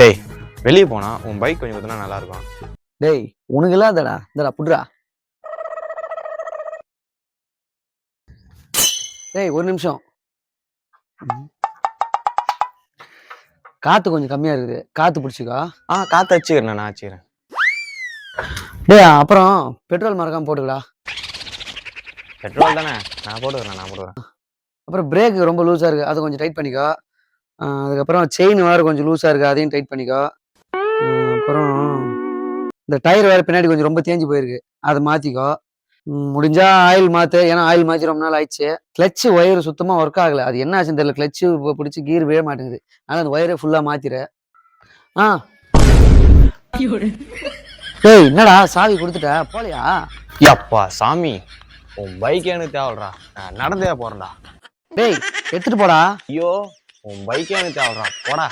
டேய், வெளியே போனா உன் பைக் கொஞ்சம் ஊத்துனா நல்லா இருக்கும். டேய் உனக்கு இல்லாதடா இந்தடா புட்றா. டேய் ஒரு நிமிஷம். காத்து கொஞ்சம் கம்மியா இருக்குது, காத்து பிடிச்சிக்கோ. காத்து வச்சுக்கிறேன், நான் வச்சுக்கிறேன். டேய் அப்புறம் பெட்ரோல் மறக்காம போட்டுக்கடா. பெட்ரோல் தானே, நான் போட்டுக்கிறேன். அப்புறம் பிரேக் ரொம்ப லூஸா இருக்கு, அதை கொஞ்சம் டைட் பண்ணிக்கோ. அதுக்கப்புறம் செயின் வேற கொஞ்சம் லூஸா இருக்கு, அதையும் டைட் பண்ணிக்கோ. அப்புறம் இந்த டயர் வேற பின்னாடி கொஞ்சம் ரொம்ப தேஞ்சு போயிருக்கு, அதை மாத்திக்கோ. முடிஞ்சா ஆயில் மாத்து, ஏன்னா ஆயில் மாத்தி ரொம்ப நாள் ஆயிடுச்சு. கிளச்சு ஒயர் சுத்தமா ஒர்க் ஆகல, அது என்ன ஆச்சுன்னு தெரியல. கிளச்சு பிடிச்சி கீர் விழ மாட்டேங்குது, அதனால அந்த ஒயரை ஃபுல்லா மாத்திர. டேய் என்னடா சாவி கொடுத்துட்ட போலையா? அப்பா சாமி, உன் பைக் எனக்கு தேவைடா, நான் நடந்தே போறேன்டா. டேய் எடுத்துட்டு போடா. ஐயோ, உன் பைக் எனக்கு தேவைடா, போடா.